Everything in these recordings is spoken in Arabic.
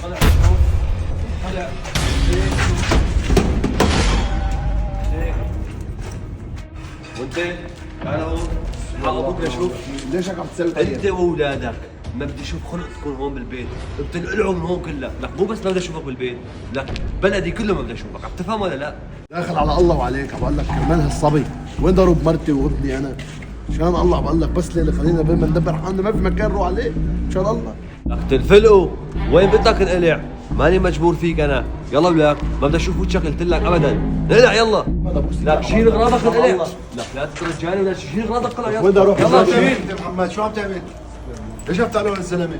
طلع شوف طلع هيك وانت تعال هون حق ابوك لشوف ليش هيك عم تسوي؟ انت واولادك ما بدي اشوف خلق تكون هون بالبيت، بتنقلعوا من هون كلها، لك مو بس ما بدي اشوفك بالبيت، لك بلدي كله ما بدي اشوفك، عم تفهم ولا لا؟ داخل على الله وعليك، عم بقول لك كرمال هالصبي، وين ضرب مرتي وابني انا؟ مشان الله عم بقول لك بس ليله خلينا قبل ما ندبر حالنا ما في مكان نروح عليه، مشان الله. لك تنفلقوا، وين بدك انقلع؟ ماني مجبور فيك انا، يلا ولك ما بدي اشوف وجهك قلت لك ابدا، انقلع يلا. لك شيل اغراضك انقلع، لك لا ترجعني ولا شيل اغراضك طلع يلا. وين بدي اروح؟ يلا شيل. انت محمد شو عم تعمل؟ ليش عم تعملوا هالزلمه؟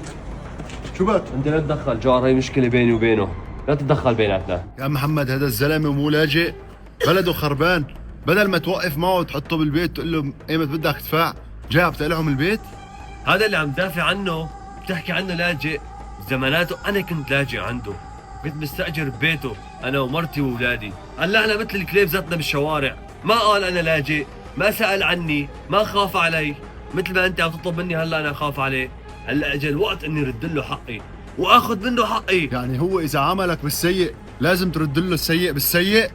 شو بك؟ انت لا تدخل جار، هي مشكله بيني وبينه، لا تتدخل بيناتنا. يا محمد هذا الزلمه مو لاجئ، بلده خربان، بدل ما توقف معه وتحطه بالبيت تقول له ايمت بدك تدفع، جاي عم تقلعه من البيت؟ هذا اللي عم دافع عنه، بتحكي عنه لاجئ، زماناته انا كنت لاجئ عنده، كنت مستاجر ببيته انا ومرتي واولادي، هلأنا مثل الكليب ذاتنا بالشوارع، ما قال انا لاجئ، ما سأل عني، ما خاف علي، مثل ما انت عم تطلب مني هلا انا اخاف عليه، هلا اجى الوقت اني رد له حقي واخذ منه حقي. يعني هو اذا عملك بالسيء لازم ترد له السيء بالسيء؟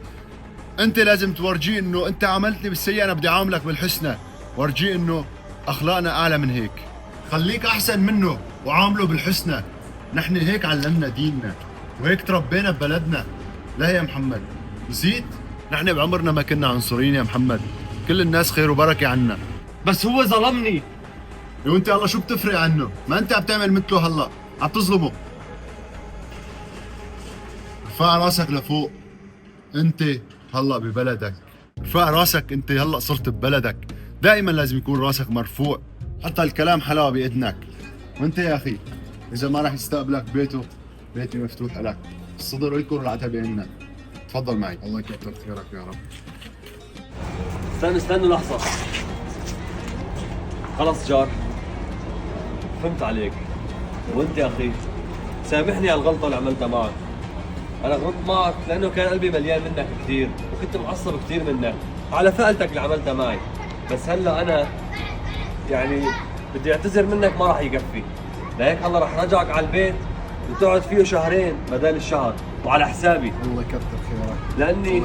انت لازم تورجيه انه انت عملتني بالسيء انا بدي اعاملك بالحسنى، ورجيه انه اخلاقنا اعلى من هيك، خليك احسن منه وعامله بالحسنى، نحن هيك علمنا ديننا وهيك تربينا ببلدنا. لا يا محمد نسيت؟ نحن بعمرنا ما كنا عنصريين يا محمد، كل الناس خير وبركه عنا. بس هو ظلمني. وانت هلا شو بتفرق عنه؟ ما انت عم تعمل مثله، هلا عم تظلمه. ارفع راسك لفوق، انت هلا ببلدك، ارفع راسك، انت هلا صرت ببلدك، دائما لازم يكون راسك مرفوع، حتى الكلام حلاوه باذنك. وانت يا اخي اذا ما راح يستقبلك بيته، بيتي مفتوح لك، الصدر لكم والعتبه عنا. تفضل معي. الله يكتر خيرك يا رب. استنى لحظة. خلص جار، فهمت عليك. وانت يا اخي سامحني على الغلطة اللي عملتها معك. انا غلطت معك لانه كان قلبي مليان منك كثير، وكنت معصب كثير منك على فعلتك اللي عملتها معي، بس هلا انا يعني بدي اعتذر منك ما راح يكفي، لهيك هلا راح رجعك على البيت وتقعد فيه شهرين بدل الشهر وعلى حسابي. الله يكتر خيرك. لاني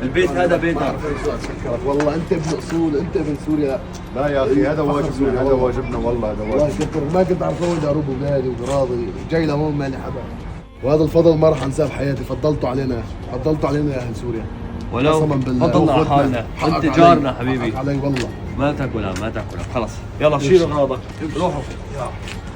البيت هذا بيتك. اشكرك والله، انت ابن اصول، انت ابن سوريا. لا يا اخي هذا واجبنا، هذا واجبنا والله، هذا الله واجبنا. يكتر، ما كنت اعرف وين بدي اروح اولادي وقراضي، جاي لهون مالي حدا، وهذا الفضل ما راح انساه بحياتي، فضلتوا علينا يا اهل سوريا. ولو قسماً بالله. فضلنا على حالنا، حقك انت علي. جارنا حبيبي. حقك علي والله. ما تاكلها خلص، يلا شيل اغراضك روحوا.